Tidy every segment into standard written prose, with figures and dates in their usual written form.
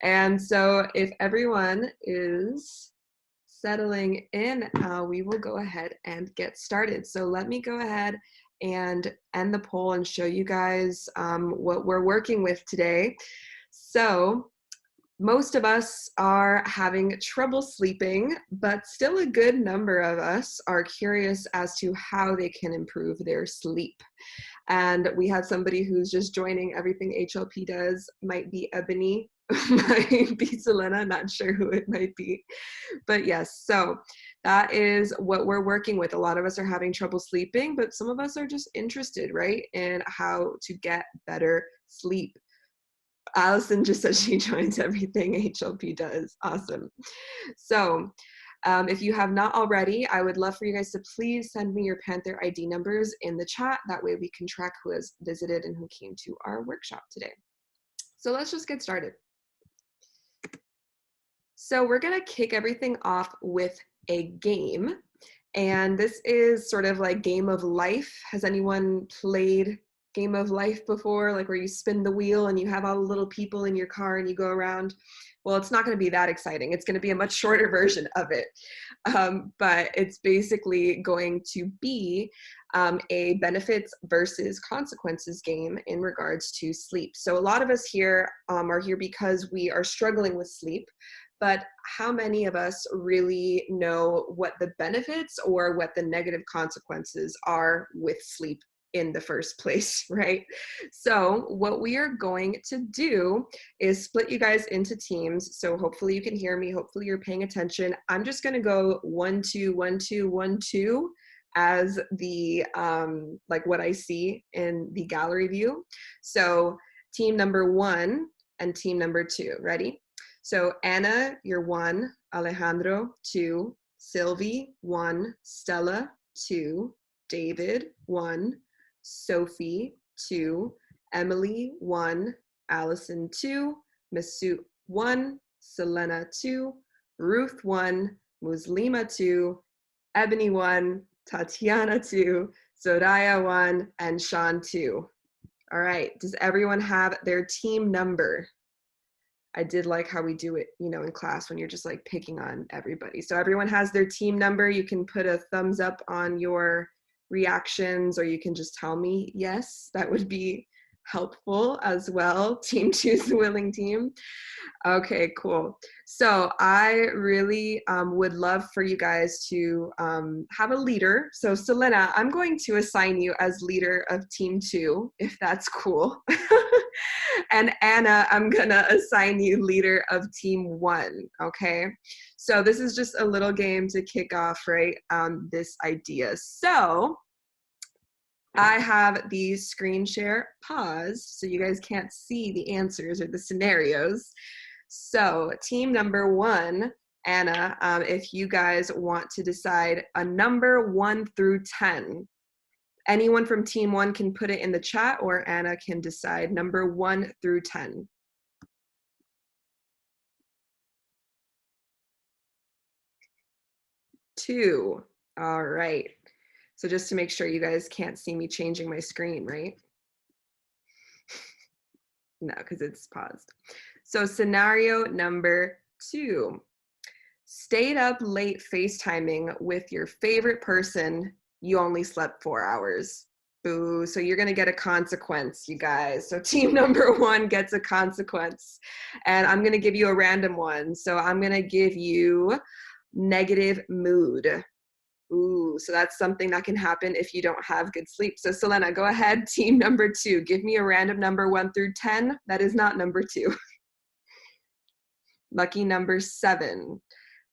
And so if everyone is settling in, we will go ahead and get started. So let me go ahead and end the poll and show you guys what we're working with today. So most of us are having trouble sleeping, but still a good number of us are curious as to how they can improve their sleep. And we had somebody who's just joining everything HLP does, might be Ebony, might be Selena, not sure who it might be. But yes, so that is what we're working with. A lot of us are having trouble sleeping, but some of us are just interested, right, in how to get better sleep. Allison just said she joins everything HLP does. Awesome. So if you have not already, I would love for you guys to please send me your Panther ID numbers in the chat. That way we can track who has visited and who came to our workshop today. So let's just get started. So we're gonna kick everything off with a game. And this is sort of like Game of Life. Has anyone played Game of Life before, like where you spin the wheel and you have all the little people in your car and you go around? Well, it's not going to be that exciting. It's going to be a much shorter version of it. But it's basically going to be a benefits versus consequences game in regards to sleep. So a lot of us here are here because we are struggling with sleep. But how many of us really know what the benefits or what the negative consequences are with sleep in the first place, right? So what we are going to do is split you guys into teams. So hopefully you can hear me. Hopefully you're paying attention. I'm just going to go 1, 2, 1, 2, 1, 2 as the like what I see in the gallery view. So team number 1 and team number 2. Ready? So Anna, you're 1, Alejandro, 2, Sylvie, 1, Stella, 2, David, 1, Sophie, 2, Emily, 1, Allison, 2, Masut, 1, Selena, 2, Ruth, 1, Muslima, 2, Ebony, 1, Tatiana, 2, Soraya, 1, and Sean, 2. All right, does everyone have their team number? I did like how we do it, you know, in class when you're just like picking on everybody. So everyone has their team number. You can put a thumbs up on your reactions, or you can just tell me yes. That would be helpful as well. Team Choose the Willing Team. Okay, cool. So I really would love for you guys to have a leader. So Selena, I'm going to assign you as leader of Team 2, if that's cool. And Anna, I'm gonna assign you leader of Team 1, okay? So this is just a little game to kick off, right, this idea. So I have the screen share paused so you guys can't see the answers or the scenarios. So team number 1, Anna, if you guys want to decide a number 1 through 10, anyone from team 1 can put it in the chat, or Anna can decide number 1 through 10. 2. All right. So just to make sure you guys can't see me changing my screen, right? No, because it's paused. So scenario number 2. Stayed up late FaceTiming with your favorite person. You only slept 4 hours. Boo. So you're going to get a consequence, you guys. So team number 1 gets a consequence. And I'm going to give you a random one. So I'm going to give you negative mood. Ooh, so that's something that can happen if you don't have good sleep. So Selena, go ahead. Team number 2, give me a random number 1 through 10. That is not number 2. Lucky number 7.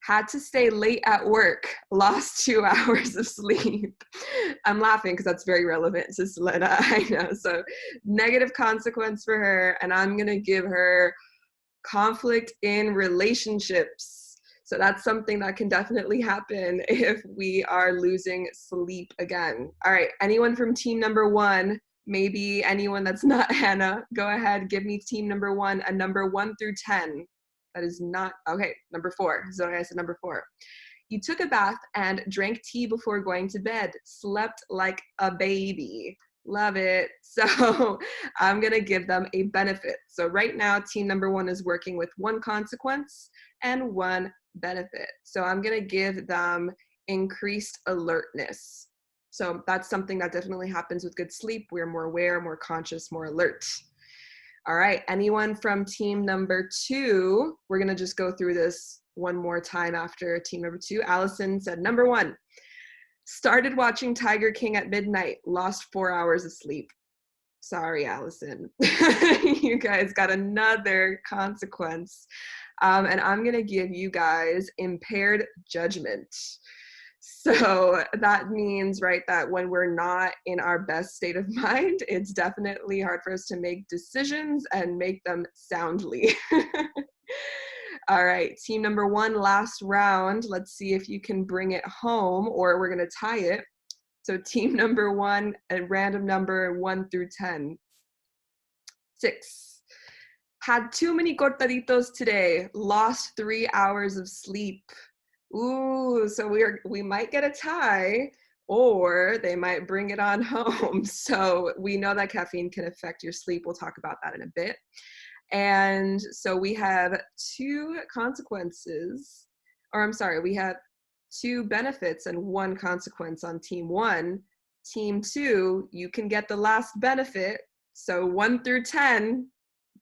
Had to stay late at work, lost 2 hours of sleep. I'm laughing because that's very relevant to Selena, I know. So negative consequence for her, and I'm gonna give her conflict in relationships. So that's something that can definitely happen if we are losing sleep again. All right, anyone from team number 1, maybe anyone that's not Hannah, go ahead, give me team number 1, a number 1 through 10. That is not, okay, number 4. Zoe, I said number 4. You took a bath and drank tea before going to bed, slept like a baby. Love it. So I'm going to give them a benefit. So right now, team number 1 is working with 1 consequence and 1 benefit. So I'm going to give them increased alertness. So that's something that definitely happens with good sleep. We're more aware, more conscious, more alert. All right, anyone from team number 2? We're going to just go through this one more time after team number 2. Allison said, number 1, started watching Tiger King at midnight, lost 4 hours of sleep. Sorry, Allison. You guys got another consequence. And I'm going to give you guys impaired judgment. So that means, right, that when we're not in our best state of mind, it's definitely hard for us to make decisions and make them soundly. All right, team number 1, last round. Let's see if you can bring it home, or we're going to tie it. So team number 1, a random number 1 through 10. 6. Had too many cortaditos today. Lost 3 hours of sleep. Ooh, so we might get a tie, or they might bring it on home. So we know that caffeine can affect your sleep. We'll talk about that in a bit. And so we have 2 consequences, or I'm sorry, we have 2 benefits and 1 consequence on team 1. Team 2, you can get the last benefit. So 1 through 10,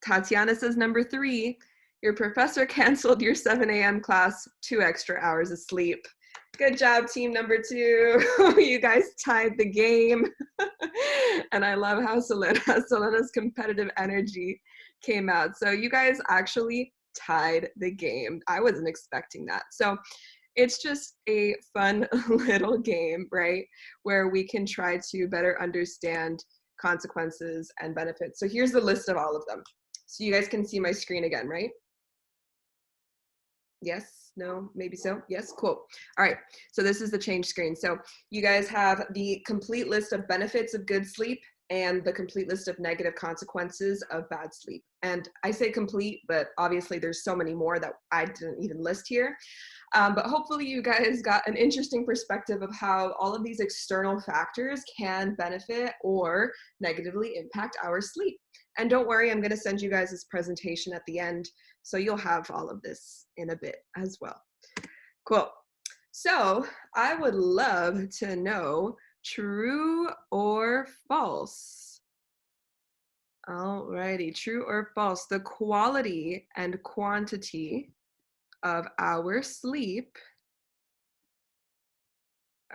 Tatiana says number 3, your professor canceled your 7 a.m. class, 2 extra hours of sleep. Good job, team number 2. You guys tied the game. And I love how Selena's competitive energy came out. So you guys actually tied the game. I wasn't expecting that. So it's just a fun little game, right? Where we can try to better understand consequences and benefits. So here's the list of all of them. So you guys can see my screen again, right? Yes, no, maybe so. Yes, cool. All right, so this is the change screen. So you guys have the complete list of benefits of good sleep and the complete list of negative consequences of bad sleep. And I say complete, but obviously there's so many more that I didn't even list here. But hopefully you guys got an interesting perspective of how all of these external factors can benefit or negatively impact our sleep. And don't worry, I'm going to send you guys this presentation at the end, so you'll have all of this in a bit as well. Cool. So I would love to know true or false. Alrighty, true or false. The quality and quantity of our sleep.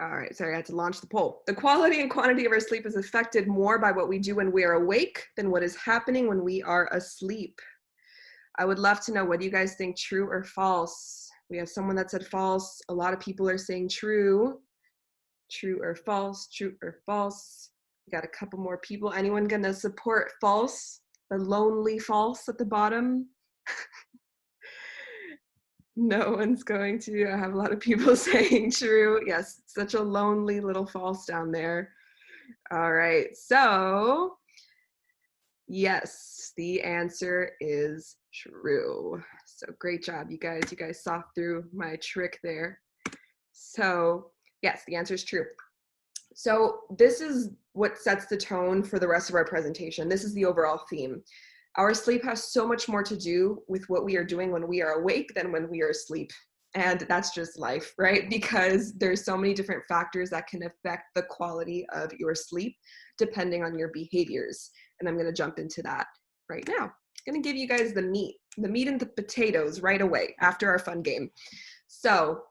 All right, sorry, I had to launch the poll. The quality and quantity of our sleep is affected more by what we do when we are awake than what is happening when we are asleep. I would love to know, what do you guys think, true or false? We have someone that said false. A lot of people are saying true. True or false, true or false. We got a couple more people. Anyone gonna support false? The lonely false at the bottom? No one's going to. I have a lot of people saying true. Yes, such a lonely little false down there. All right, so yes, the answer is true. So great job, you guys. You guys saw through my trick there. So yes, the answer is true. So this is what sets the tone for the rest of our presentation. This is the overall theme. Our sleep has so much more to do with what we are doing when we are awake than when we are asleep. And that's just life, right? Because there's so many different factors that can affect the quality of your sleep depending on your behaviors. And I'm going to jump into that right now. I'm going to give you guys the meat and the potatoes right away after our fun game. So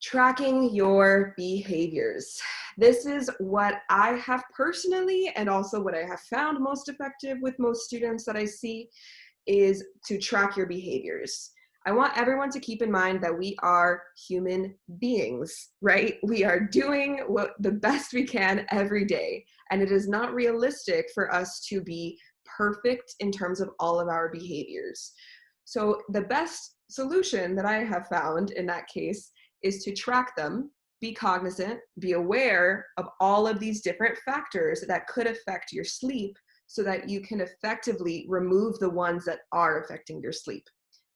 tracking your behaviors. This is what I have personally, and also what I have found most effective with most students that I see, is to track your behaviors. I want everyone to keep in mind that we are human beings, right? We are doing the best we can every day. And it is not realistic for us to be perfect in terms of all of our behaviors. So the best solution that I have found in that case is to track them, be cognizant, be aware of all of these different factors that could affect your sleep so that you can effectively remove the ones that are affecting your sleep.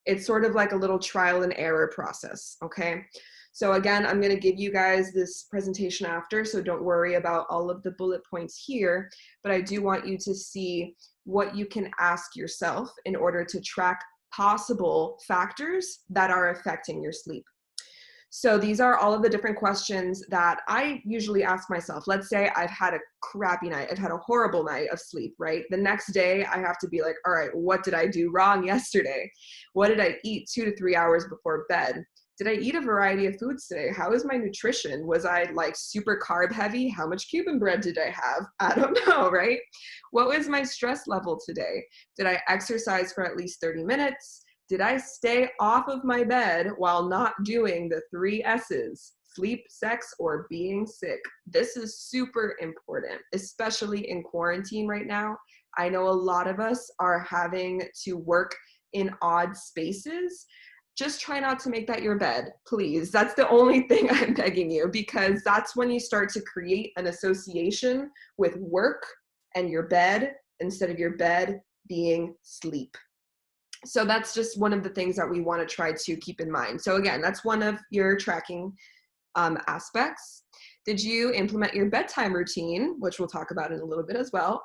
It's sort of like a little trial and error process, okay? So again, I'm going to give you guys this presentation after, so don't worry about all of the bullet points here, but I do want you to see what you can ask yourself in order to track possible factors that are affecting your sleep. So these are all of the different questions that I usually ask myself. Let's say I've had a crappy night. I've had a horrible night of sleep, right? The next day I have to be like, all right, what did I do wrong yesterday? What did I eat 2 to 3 hours before bed? Did I eat a variety of foods today? How is my nutrition? Was I like super carb heavy? How much Cuban bread did I have? I don't know, right? What was my stress level today? Did I exercise for at least 30 minutes? Did I stay off of my bed while not doing the 3 S's, sleep, sex, or being sick? This is super important, especially in quarantine right now. I know a lot of us are having to work in odd spaces. Just try not to make that your bed, please. That's the only thing I'm begging you, because that's when you start to create an association with work and your bed instead of your bed being sleep. So that's just one of the things that we want to try to keep in mind. So again, that's one of your tracking aspects. Did you implement your bedtime routine, which we'll talk about in a little bit as well?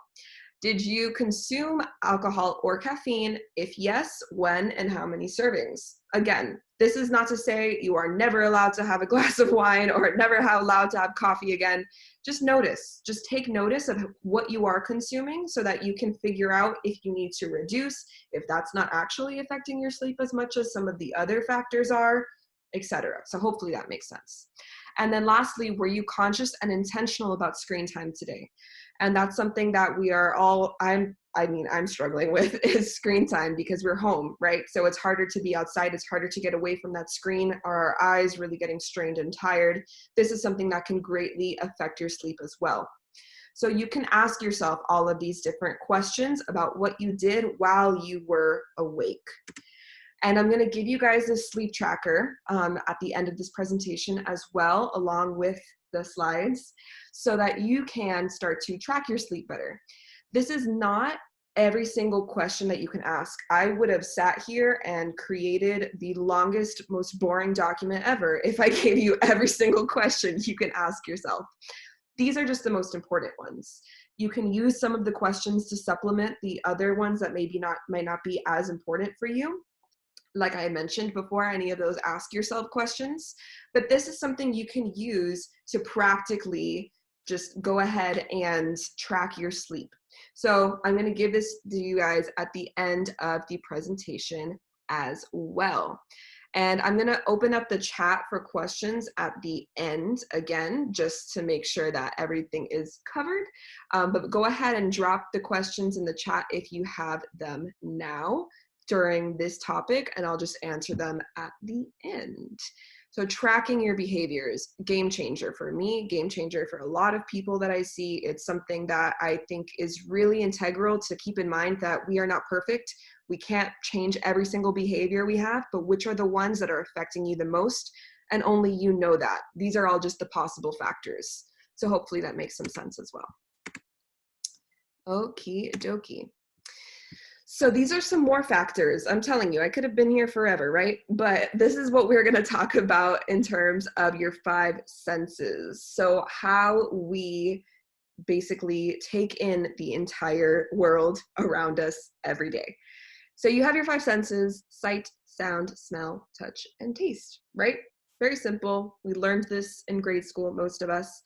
Did you consume alcohol or caffeine? If yes, when and how many servings? Again, this is not to say you are never allowed to have a glass of wine or never allowed to have coffee again. Just notice, just take notice of what you are consuming so that you can figure out if you need to reduce, if that's not actually affecting your sleep as much as some of the other factors are, etc. So hopefully that makes sense. And then lastly, were you conscious and intentional about screen time today? And that's something that we are all, I'm struggling with is screen time because we're home, right? So it's harder to be outside. It's harder to get away from that screen. Are our eyes really getting strained and tired? This is something that can greatly affect your sleep as well. So you can ask yourself all of these different questions about what you did while you were awake. And I'm going to give you guys a sleep tracker at the end of this presentation as well, along with the slides, so that you can start to track your sleep better. This is not every single question that you can ask. I would have sat here and created the longest, most boring document ever if I gave you every single question you can ask yourself. These are just the most important ones. You can use some of the questions to supplement the other ones that might not be as important for you. Like I mentioned before, any of those ask yourself questions, but this is something you can use to practically just go ahead and track your sleep. So I'm going to give this to you guys at the end of the presentation as well. And I'm going to open up the chat for questions at the end again, just to make sure that everything is covered. But go ahead and drop the questions in the chat if you have them now during this topic, and I'll just answer them at the end. So tracking your behaviors, game changer for me, game changer for a lot of people that I see. It's something that I think is really integral to keep in mind that we are not perfect. We can't change every single behavior we have, but which are the ones that are affecting you the most? And only you know that. These are all just the possible factors. So hopefully that makes some sense as well. Okie dokie. So these are some more factors. I'm telling you, I could have been here forever, right? But this is what we're going to talk about in terms of your 5 senses. So how we basically take in the entire world around us every day. So you have your 5 senses: sight, sound, smell, touch, and taste, right? Very simple. We learned this in grade school, most of us.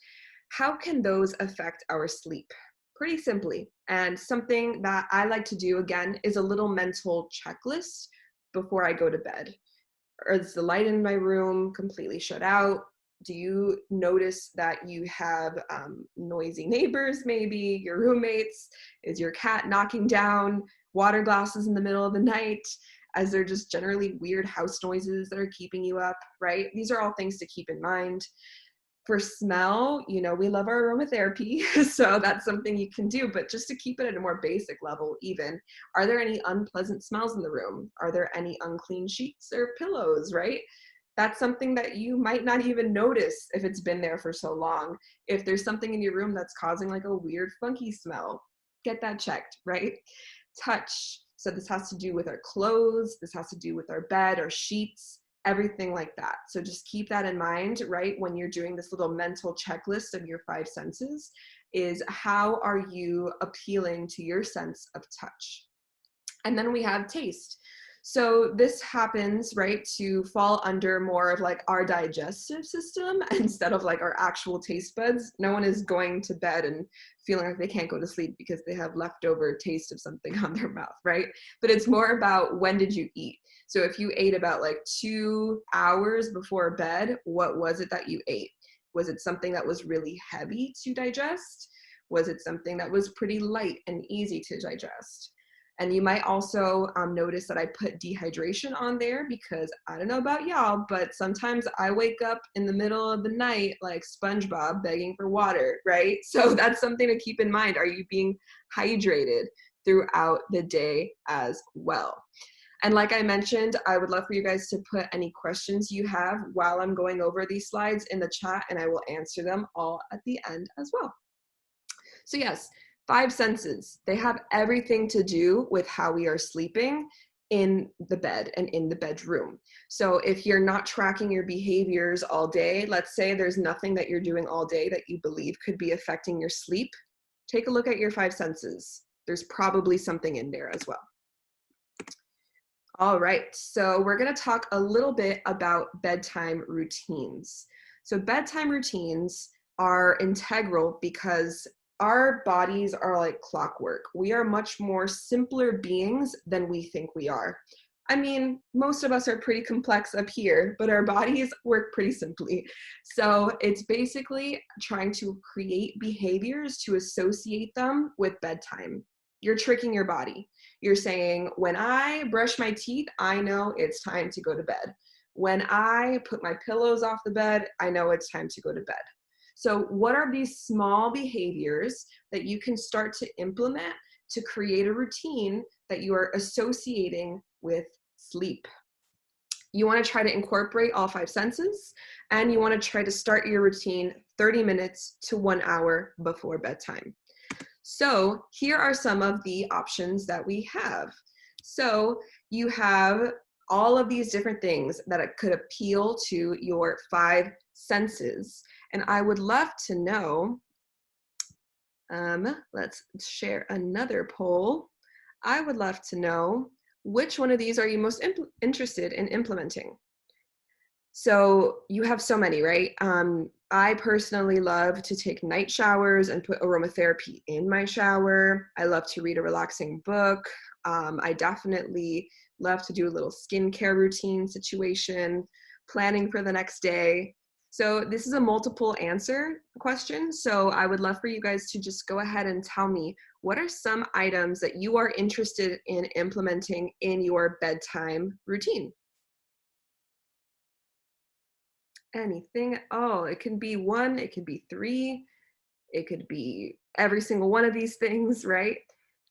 How can those affect our sleep? Pretty simply. And something that I like to do, again, is a little mental checklist before I go to bed. Or is the light in my room completely shut out? Do you notice that you have noisy neighbors, maybe your roommates? Is your cat knocking down water glasses in the middle of the night? As they're just generally weird house noises that are keeping you up, right? These are all things to keep in mind. For smell, you know, we love our aromatherapy, so that's something you can do, but just to keep it at a more basic level even, are there any unpleasant smells in the room? Are there any unclean sheets or pillows, right? That's something that you might not even notice if it's been there for so long. If there's something in your room that's causing like a weird funky smell, get that checked, right? Touch. So this has to do with our clothes, this has to do with our bed, our sheets, everything like that. So just keep that in mind, right? When you're doing this little mental checklist of your 5 senses, is how are you appealing to your sense of touch? And then we have taste. So this happens, right, to fall under more of like our digestive system instead of like our actual taste buds. No one is going to bed and feeling like they can't go to sleep because they have leftover taste of something on their mouth, right? But it's more about when did you eat? So if you ate about like 2 hours before bed, what was it that you ate? Was it something that was really heavy to digest? Was it something that was pretty light and easy to digest? And you might also notice that I put dehydration on there because I don't know about y'all, but sometimes I wake up in the middle of the night like SpongeBob begging for water, right? So that's something to keep in mind. Are you being hydrated throughout the day as well? And like I mentioned, I would love for you guys to put any questions you have while I'm going over these slides in the chat, and I will answer them all at the end as well. So yes, 5 senses, they have everything to do with how we are sleeping in the bed and in the bedroom. So if you're not tracking your behaviors all day, let's say there's nothing that you're doing all day that you believe could be affecting your sleep, take a look at your 5 senses. There's probably something in there as well. All right, so we're gonna talk a little bit about bedtime routines. So bedtime routines are integral because our bodies are like clockwork. We are much more simpler beings than we think we are. I mean, most of us are pretty complex up here, but our bodies work pretty simply. So it's basically trying to create behaviors to associate them with bedtime. You're tricking your body. You're saying, when I brush my teeth, I know it's time to go to bed. When I put my pillows off the bed, I know it's time to go to bed. So what are these small behaviors that you can start to implement to create a routine that you are associating with sleep? You want to try to incorporate all 5 senses, and you want to try to start your routine 30 minutes to 1 hour before bedtime. So here are some of the options that we have. So you have all of these different things that could appeal to your 5 senses. And I would love to know, let's share another poll. I would love to know, which one of these are you most interested in implementing? So you have so many, right? I personally love to take night showers and put aromatherapy in my shower. I love to read a relaxing book. I definitely love to do a little skincare routine situation, planning for the next day. So this is a multiple answer question. So I would love for you guys to just go ahead and tell me, what are some items that you are interested in implementing in your bedtime routine? Anything at all. It can be 1, it could be 3, it could be every single one of these things, right?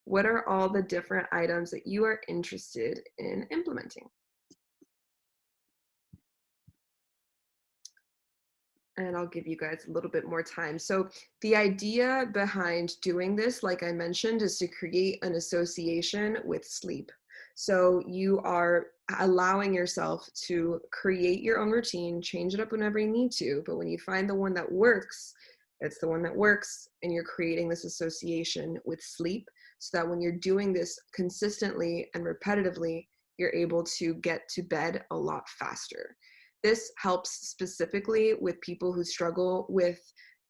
What are all the different items that you are interested in implementing? And I'll give you guys a little bit more time. So the idea behind doing this, like I mentioned, is to create an association with sleep. So you are allowing yourself to create your own routine, change it up whenever you need to, but when you find the one that works, it's the one that works, and you're creating this association with sleep so that when you're doing this consistently and repetitively, you're able to get to bed a lot faster. This helps specifically with people who struggle with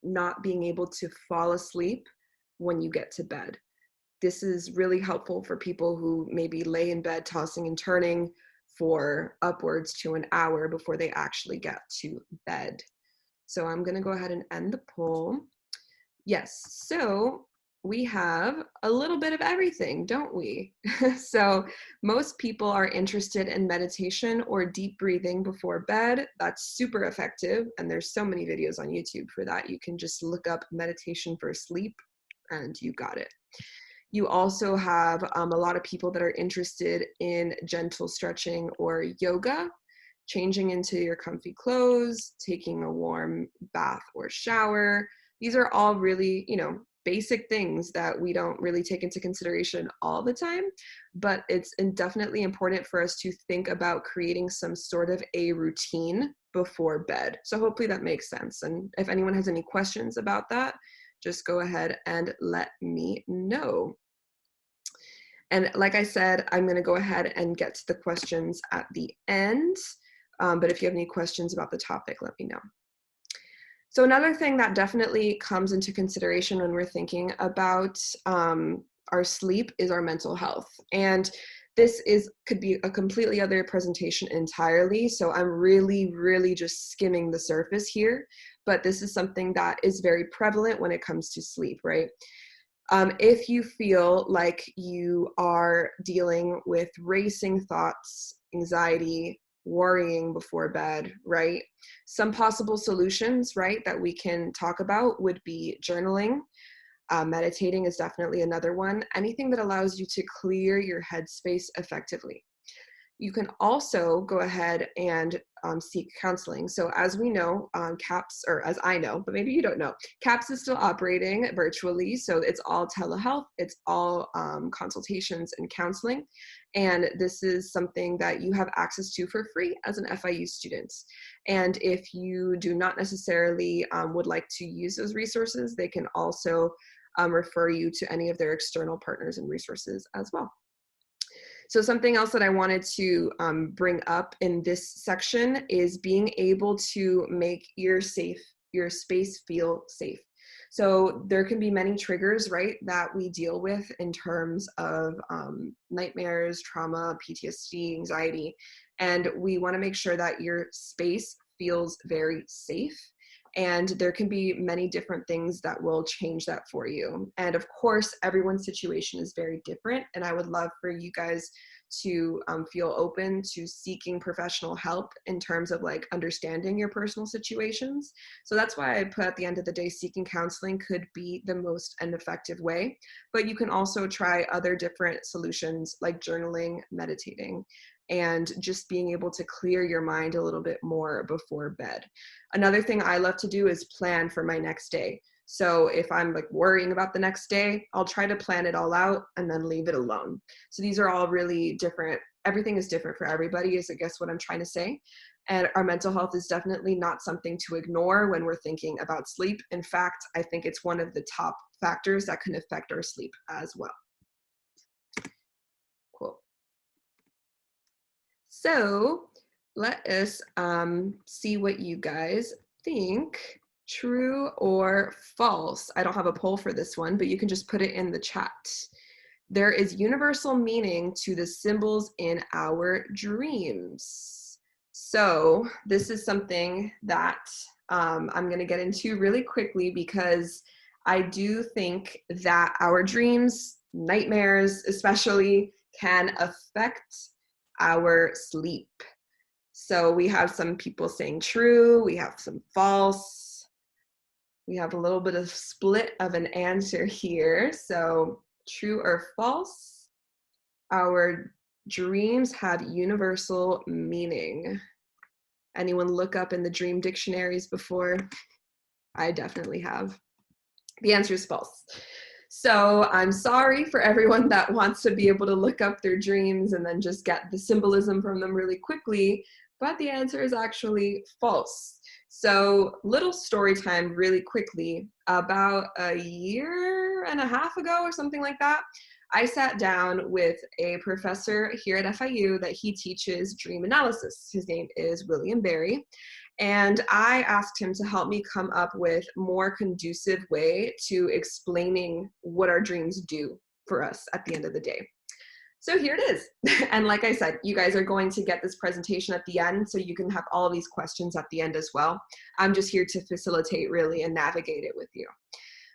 not being able to fall asleep when you get to bed. This is really helpful for people who maybe lay in bed tossing and turning for upwards to an hour before they actually get to bed. So I'm going to go ahead and end the poll. Yes, so we have a little bit of everything, don't we? So most people are interested in meditation or deep breathing before bed. That's super effective, and there's so many videos on YouTube for that. You can just look up meditation for sleep and you got it. You also have a lot of people that are interested in gentle stretching or yoga, changing into your comfy clothes, taking a warm bath or shower. These are all really, basic things that we don't really take into consideration all the time, but it's definitely important for us to think about creating some sort of a routine before bed. So hopefully that makes sense. And if anyone has any questions about that, just go ahead and let me know. And like I said, I'm going to go ahead and get to the questions at the end. But if you have any questions about the topic, let me know. So another thing that definitely comes into consideration when we're thinking about our sleep is our mental health. And this could be a completely other presentation entirely. So I'm really just skimming the surface here. But this is something that is very prevalent when it comes to sleep, right? If you feel like you are dealing with racing thoughts, anxiety, worrying before bed, right? Some possible solutions, right, that we can talk about would be journaling. Meditating is definitely another one. Anything that allows you to clear your headspace effectively. You can also go ahead and seek counseling. So as we know, CAPS, or as I know, but maybe you don't know, CAPS is still operating virtually. So it's all telehealth, it's all consultations and counseling. And this is something that you have access to for free as an FIU student. And if you do not necessarily would like to use those resources, they can also refer you to any of their external partners and resources as well. So something else that I wanted to bring up in this section is being able to make your space feel safe. So there can be many triggers, right, that we deal with in terms of nightmares, trauma, PTSD, anxiety, and we want to make sure that your space feels very safe. And there can be many different things that will change that for you. And of course, everyone's situation is very different. And I would love for you guys to feel open to seeking professional help in terms of like understanding your personal situations. So that's why I put at the end of the day, seeking counseling could be the most and effective way. But you can also try other different solutions like journaling, meditating, and just being able to clear your mind a little bit more before bed. Another thing I love to do is plan for my next day. So if I'm like worrying about the next day, I'll try to plan it all out and then leave it alone. So these are all really different. Everything is different for everybody is I guess what I'm trying to say. And our mental health is definitely not something to ignore when we're thinking about sleep. In fact, I think it's one of the top factors that can affect our sleep as well. Cool. So let us see what you guys think. True or false? I don't have a poll for this one, but you can just put it in the chat. There is universal meaning to the symbols in our dreams. So this is something that I'm going to get into really quickly because I do think that our dreams, nightmares especially, can affect our sleep. So we have some people saying true, we have some false, we have a little bit of split of an answer here. So true or false, our dreams have universal meaning. Anyone look up in the dream dictionaries before? I definitely have. The answer is false. So I'm sorry for everyone that wants to be able to look up their dreams and then just get the symbolism from them really quickly, but the answer is actually false. So little story time really quickly. About a year and a half ago or something like that, I sat down with a professor here at FIU that he teaches dream analysis. His name is William Barry. And I asked him to help me come up with more conducive way to explaining what our dreams do for us at the end of the day. So here it is. And like I said, you guys are going to get this presentation at the end, so you can have all of these questions at the end as well. I'm just here to facilitate really and navigate it with you.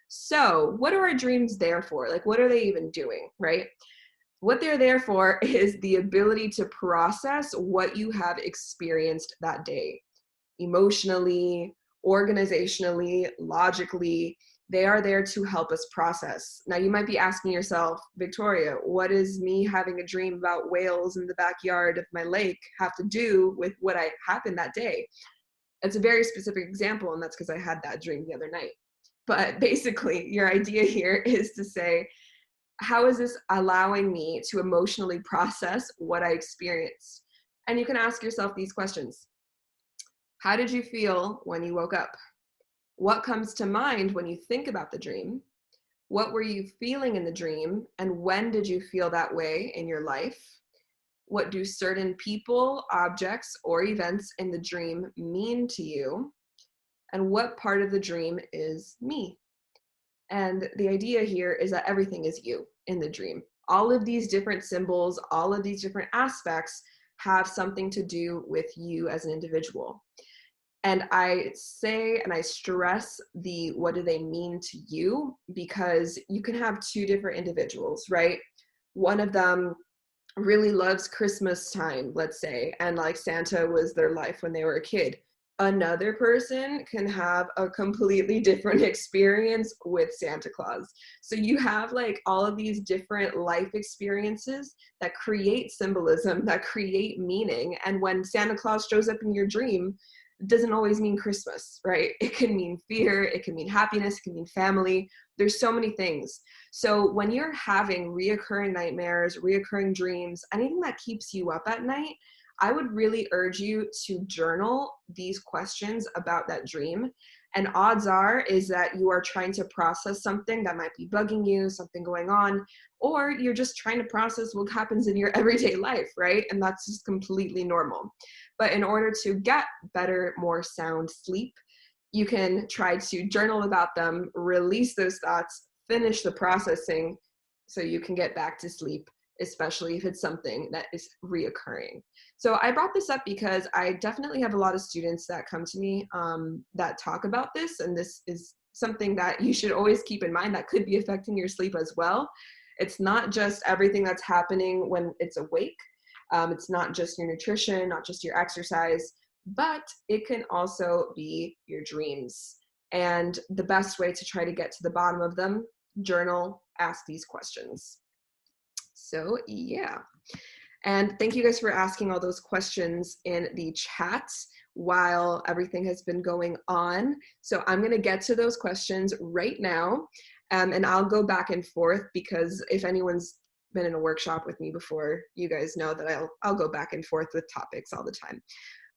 So what are our dreams there for? Like, what are they even doing, right? What they're there for is the ability to process what you have experienced that day. Emotionally, organizationally, logically, they are there to help us process. Now you might be asking yourself, Victoria, what does me having a dream about whales in the backyard of my lake have to do with what happened that day? It's a very specific example, and that's because I had that dream the other night. But basically, your idea here is to say, how is this allowing me to emotionally process what I experienced? And you can ask yourself these questions. How did you feel when you woke up? What comes to mind when you think about the dream? What were you feeling in the dream? And when did you feel that way in your life? What do certain people, objects, or events in the dream mean to you? And what part of the dream is me? And the idea here is that everything is you in the dream. All of these different symbols, all of these different aspects have something to do with you as an individual. And I say and I stress the what do they mean to you, because you can have two different individuals, right? One of them really loves Christmas time, let's say, and like Santa was their life when they were a kid. Another person can have a completely different experience with Santa Claus. So you have like all of these different life experiences that create symbolism, that create meaning. And when Santa Claus shows up in your dream, it doesn't always mean Christmas, right? It can mean fear, it can mean happiness, it can mean family. There's so many things. So when you're having reoccurring nightmares, reoccurring dreams, anything that keeps you up at night, I would really urge you to journal these questions about that dream. And odds are is that you are trying to process something that might be bugging you, something going on, or you're just trying to process what happens in your everyday life, right? And that's just completely normal. But in order to get better, more sound sleep, you can try to journal about them, release those thoughts, finish the processing so you can get back to sleep, especially if it's something that is reoccurring. So I brought this up because I definitely have a lot of students that come to me that talk about this, and this is something that you should always keep in mind that could be affecting your sleep as well. It's not just everything that's happening when it's awake. It's not just your nutrition, not just your exercise, but it can also be your dreams. And the best way to try to get to the bottom of them, journal, ask these questions. So yeah. And thank you guys for asking all those questions in the chat while everything has been going on. So I'm going to get to those questions right now. And I'll go back and forth, because if anyone's been in a workshop with me before, you guys know that I'll go back and forth with topics all the time.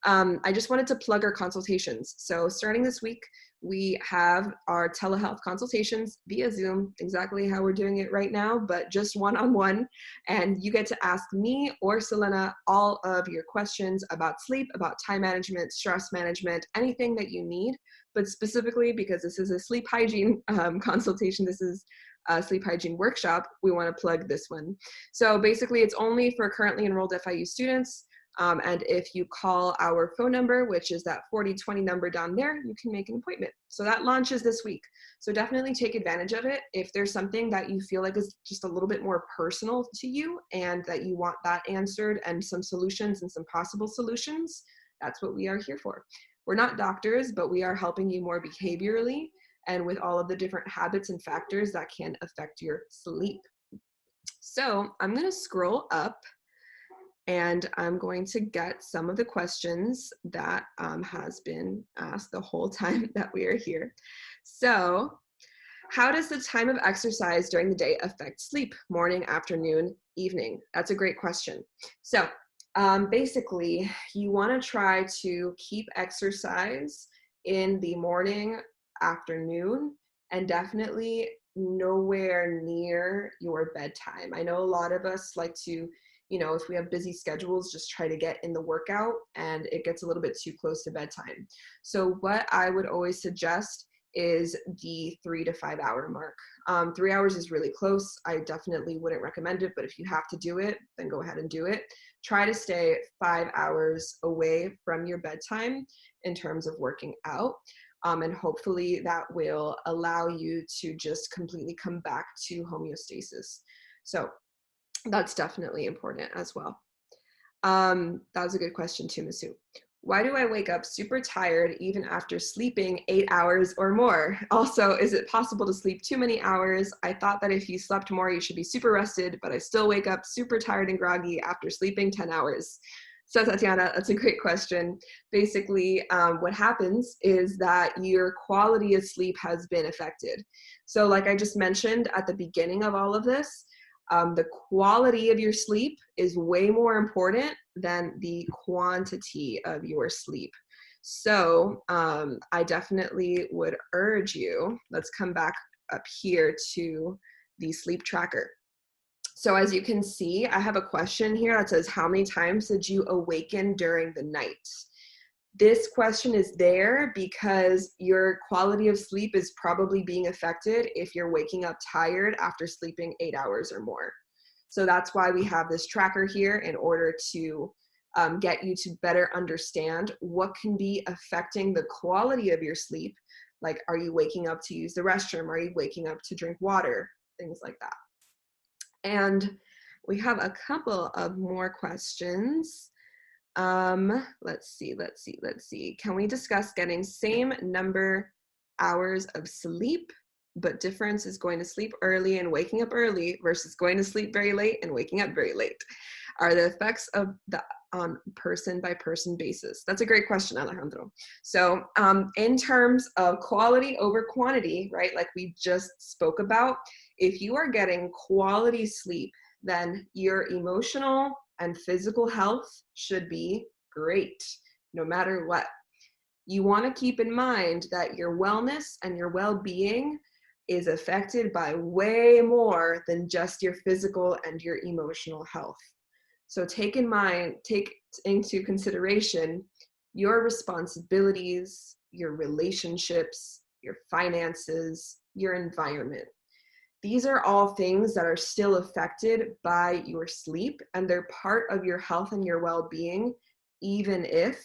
I just wanted to plug our consultations. So starting this week, we have our telehealth consultations via Zoom, exactly how we're doing it right now, but just one-on-one. And you get to ask me or Selena all of your questions about sleep, about time management, stress management, anything that you need. But specifically, because this is a sleep hygiene consultation, this is a sleep hygiene workshop, we want to plug this one. So basically, it's only for currently enrolled FIU students. And if you call our phone number, which is that 4020 number down there, you can make an appointment. So that launches this week. So definitely take advantage of it. If there's something that you feel like is just a little bit more personal to you and that you want that answered and some solutions and some possible solutions, that's what we are here for. We're not doctors, but we are helping you more behaviorally and with all of the different habits and factors that can affect your sleep. So I'm going to scroll up, and I'm going to get some of the questions that has been asked the whole time that we are here. So, how does the time of exercise during the day affect sleep? Morning, afternoon, evening? That's a great question. So, basically, you want to try to keep exercise in the morning, afternoon, and definitely nowhere near your bedtime. I know a lot of us like to, if we have busy schedules, just try to get in the workout, and it gets a little bit too close to bedtime. So what I would always suggest is the 3 to 5 hour mark. 3 hours is really close. I definitely wouldn't recommend it, but if you have to do it, then go ahead and do it. Try to stay 5 hours away from your bedtime in terms of working out. And hopefully that will allow you to just completely come back to homeostasis. So that's definitely important as well. That was a good question too, Masu. Why do I wake up super tired even after sleeping 8 hours or more? Also, is it possible to sleep too many hours? I thought that if you slept more, you should be super rested, but I still wake up super tired and groggy after sleeping 10 hours. So Tatiana, that's a great question. Basically, what happens is that your quality of sleep has been affected. So like I just mentioned at the beginning of all of this, the quality of your sleep is way more important than the quantity of your sleep. So I definitely would urge you, let's come back up here to the sleep tracker. So as you can see, I have a question here that says, how many times did you awaken during the night? This question is there because your quality of sleep is probably being affected if you're waking up tired after sleeping 8 hours or more. So that's why we have this tracker here, in order to get you to better understand what can be affecting the quality of your sleep. Like, are you waking up to use the restroom? Are you waking up to drink water? Things like that. And we have a couple of more questions. Let's see. Can we discuss getting same number hours of sleep, but difference is going to sleep early and waking up early versus going to sleep very late and waking up very late? Are the effects of the on person by person basis? That's a great question, Alejandro. So in terms of quality over quantity, right, like we just spoke about, if you are getting quality sleep, then your emotional and physical health should be great, no matter what. You want to keep in mind that your wellness and your well-being is affected by way more than just your physical and your emotional health. So take into consideration your responsibilities, your relationships, your finances, your environment. These are all things that are still affected by your sleep, and they're part of your health and your well-being, even if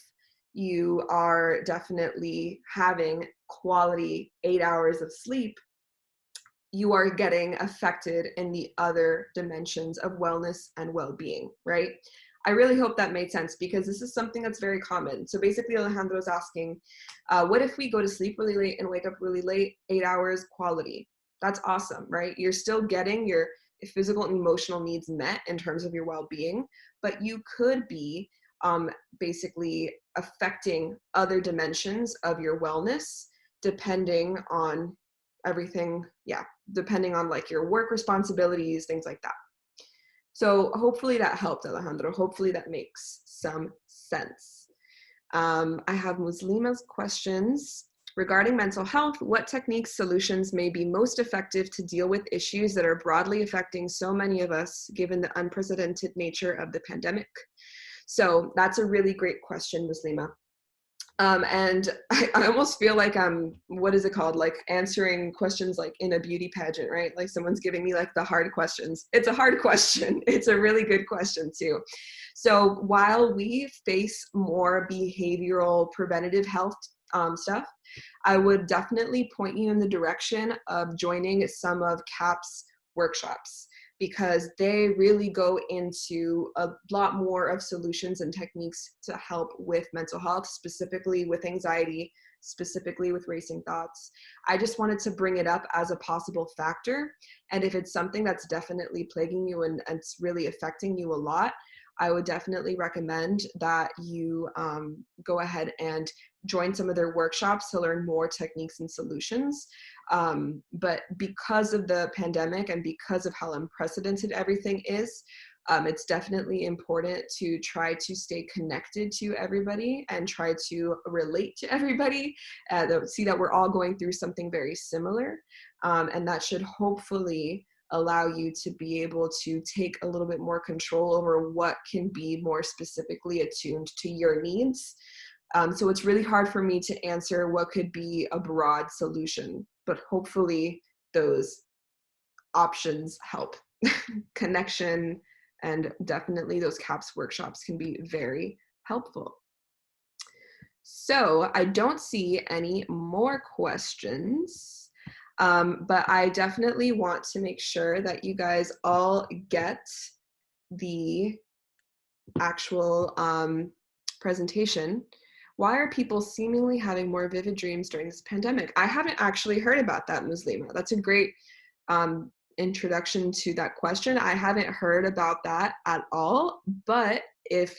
you are definitely having quality 8 hours of sleep. You are getting affected in the other dimensions of wellness and well-being, right? I really hope that made sense, because this is something that's very common. So basically, Alejandro's asking, what if we go to sleep really late and wake up really late, 8 hours quality? That's awesome, right? You're still getting your physical and emotional needs met in terms of your well-being, but you could be basically affecting other dimensions of your wellness depending on everything, depending on like your work responsibilities, things like that. So hopefully that helped, Alejandro. Hopefully that makes some sense. I have Muslima's questions. Regarding mental health, what techniques, solutions may be most effective to deal with issues that are broadly affecting so many of us, given the unprecedented nature of the pandemic? So that's a really great question, Muslima. And I almost feel like I'm, what is it called? Like answering questions like in a beauty pageant, right? Like someone's giving me like the hard questions. It's a hard question. It's a really good question too. So while we face more behavioral preventative health stuff, I would definitely point you in the direction of joining some of CAP's workshops, because they really go into a lot more of solutions and techniques to help with mental health, specifically with anxiety, specifically with racing thoughts. I just wanted to bring it up as a possible factor. And if it's something that's definitely plaguing you and it's really affecting you a lot, I would definitely recommend that you go ahead and join some of their workshops to learn more techniques and solutions. But because of the pandemic and because of how unprecedented everything is, it's definitely important to try to stay connected to everybody and try to relate to everybody, see that we're all going through something very similar. And that should hopefully allow you to be able to take a little bit more control over what can be more specifically attuned to your needs. So it's really hard for me to answer what could be a broad solution, but hopefully those options help. Connection and definitely those CAPS workshops can be very helpful. So I don't see any more questions, but I definitely want to make sure that you guys all get the actual presentation. Why are people seemingly having more vivid dreams during this pandemic? I haven't actually heard about that, Muslima. That's a great introduction to that question. I haven't heard about that at all, but if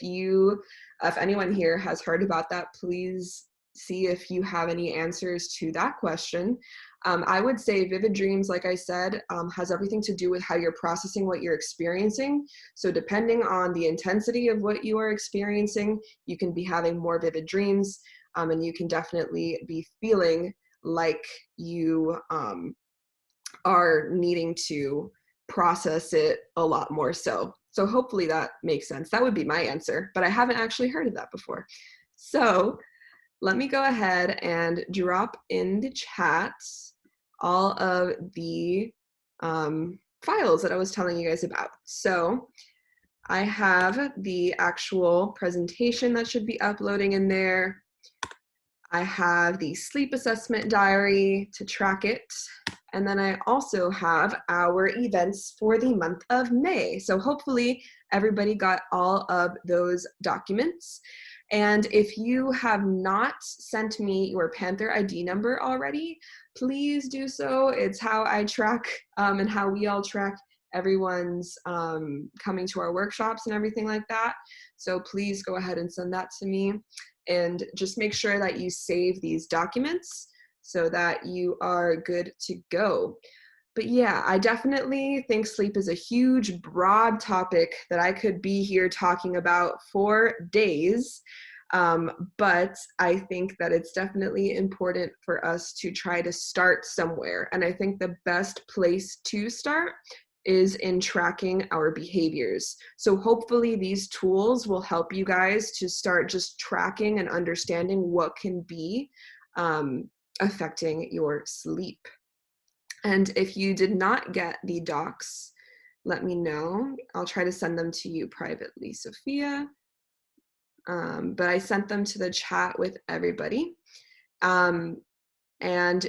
anyone here has heard about that, please see if you have any answers to that question. I would say vivid dreams, like I said, has everything to do with how you're processing what you're experiencing. So depending on the intensity of what you are experiencing, you can be having more vivid dreams, and you can definitely be feeling like you are needing to process it a lot more so. So hopefully that makes sense. That would be my answer, but I haven't actually heard of that before. So let me go ahead and drop in the chat all of the files that I was telling you guys about. So I have the actual presentation that should be uploading in there. I have the sleep assessment diary to track it. And then I also have our events for the month of May. So hopefully everybody got all of those documents. And if you have not sent me your Panther ID number already, please do so. It's how I track and how we all track everyone's coming to our workshops and everything like that. So please go ahead and send that to me. And just make sure that you save these documents so that you are good to go. But yeah, I definitely think sleep is a huge, broad topic that I could be here talking about for days. But I think that it's definitely important for us to try to start somewhere. And I think the best place to start is in tracking our behaviors. So hopefully these tools will help you guys to start just tracking and understanding what can be affecting your sleep. And if you did not get the docs, let me know. I'll try to send them to you privately, Sophia. But I sent them to the chat with everybody. And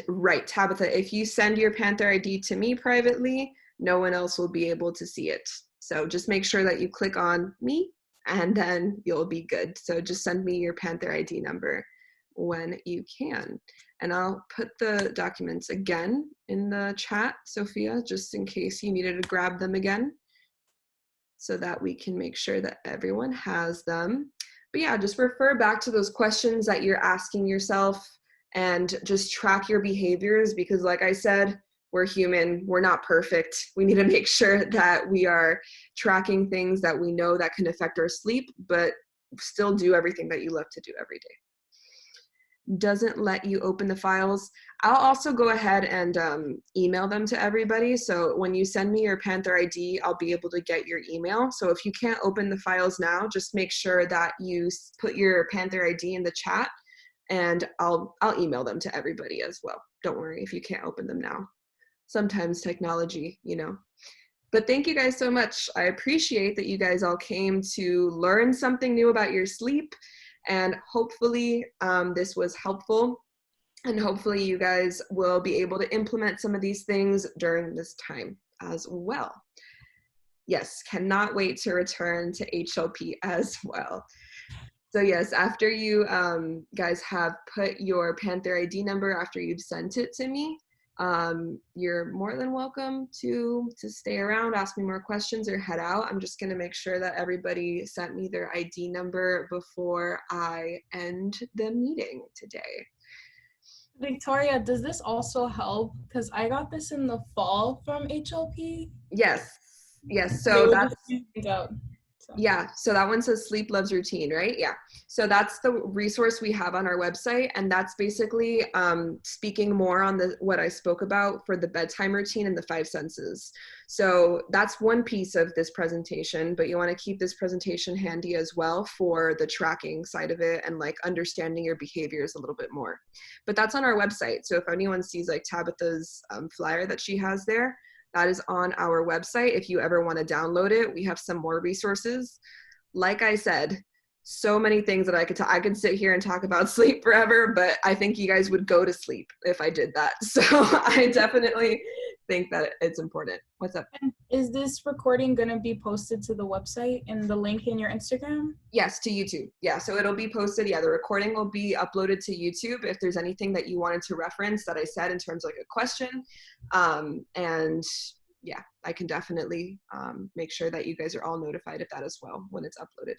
right, Tabitha, if you send your Panther ID to me privately, no one else will be able to see it. So just make sure that you click on me and then you'll be good. So just send me your Panther ID number when you can. And I'll put the documents again in the chat, Sophia, just in case you needed to grab them again, so that we can make sure that everyone has them. But yeah, just refer back to those questions that you're asking yourself and just track your behaviors, because like I said, we're human, we're not perfect. We need to make sure that we are tracking things that we know that can affect our sleep, but still do everything that you love to do every day. Doesn't let you open the files. I'll also go ahead and email them to everybody. So when you send me your Panther ID, I'll be able to get your email. So if you can't open the files now, just make sure that you put your Panther ID in the chat and I'll email them to everybody as well. Don't worry if you can't open them now. Sometimes technology, you know. But thank you guys so much. I appreciate that you guys all came to learn something new about your sleep. And hopefully this was helpful. And hopefully you guys will be able to implement some of these things during this time as well. Yes, cannot wait to return to HLP as well. So yes, after you guys have put your Panther ID number, after you've sent it to me, you're more than welcome to stay around, ask me more questions, or head out. I'm just going to make sure that everybody sent me their ID number before I end the meeting today. Victoria, does this also help? Because I got this in the fall from HLP. Yes. So that's yeah, so that one says Sleep Loves Routine, right? Yeah. So that's the resource we have on our website, and that's basically speaking more on what I spoke about for the bedtime routine and the 5 senses. So that's one piece of this presentation, but you want to keep this presentation handy as well for the tracking side of it and like understanding your behaviors a little bit more. But that's on our website. So if anyone sees like Tabitha's flyer that she has there, that is on our website. If you ever want to download it, we have some more resources. Like I said, so many things that I could sit here and talk about sleep forever, but I think you guys would go to sleep if I did that. So I definitely think that it's important. What's up? And is this recording going to be posted to the website and the link in your Instagram? Yes, to YouTube. Yeah, so it'll be posted. Yeah, the recording will be uploaded to YouTube. If there's anything that you wanted to reference that I said in terms of like a question, and yeah, I can definitely make sure that you guys are all notified of that as well when it's uploaded.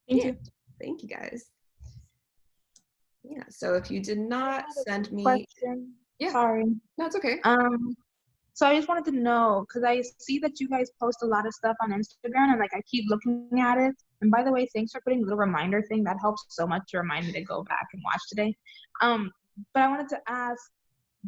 Thank Yeah, you. thank you guys. Yeah, so if you did not I had a send me, question. yeah, Sorry. no, it's okay. So I just wanted to know, because I see that you guys post a lot of stuff on Instagram, and like I keep looking at it. And by the way, thanks for putting the little reminder thing. That helps so much to remind me to go back and watch today. But I wanted to ask,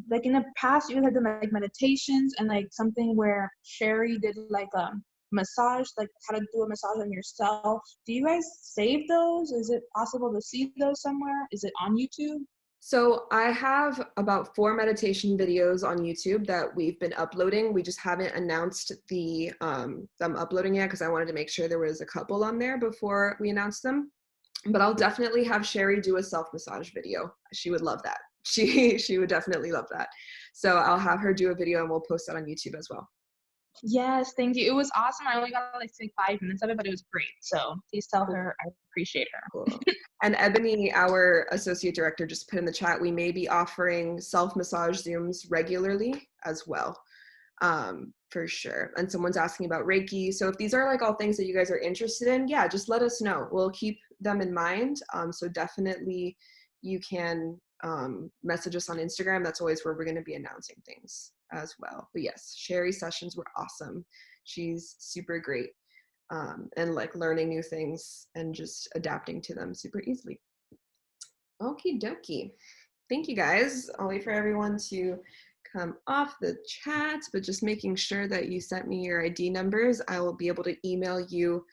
like in the past, you guys had done like meditations and like something where Sherry did like a massage, like how to do a massage on yourself. Do you guys save those? Is it possible to see those somewhere? Is it on YouTube? So I have about 4 meditation videos on YouTube that we've been uploading. We just haven't announced the them uploading yet because I wanted to make sure there was a couple on there before we announced them. But I'll definitely have Sherry do a self-massage video. She would love that. She would definitely love that. So I'll have her do a video and we'll post that on YouTube as well. Yes, thank you. It was awesome. I only got like 5 minutes of it, but it was great. So please tell her I appreciate her. Cool. And Ebony, our associate director, just put in the chat, we may be offering self-massage Zooms regularly as well, for sure. And someone's asking about Reiki. So if these are like all things that you guys are interested in, yeah, just let us know. We'll keep them in mind. So definitely you can message us on Instagram. That's always where we're going to be announcing things as well. But yes, Sherry's sessions were awesome. She's super great. And like learning new things and just adapting to them super easily. Okie dokie. Thank you guys. I'll wait for everyone to come off the chat, but just making sure that you sent me your ID numbers. I will be able to email you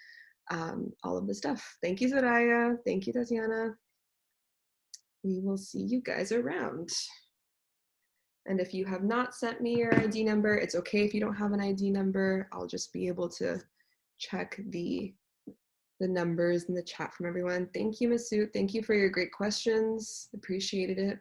all of the stuff. Thank you, Soraya. Thank you, Tatiana. We will see you guys around. And if you have not sent me your ID number, it's okay if you don't have an ID number. I'll just be able to check the numbers in the chat from everyone. Thank you, Masood. Thank you for your great questions. Appreciated it.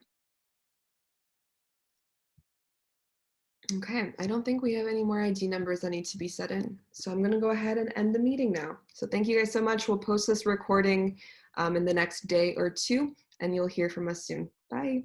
Okay, I don't think we have any more ID numbers that need to be set in. So I'm gonna go ahead and end the meeting now. So thank you guys so much. We'll post this recording in the next day or two, and you'll hear from us soon. Bye.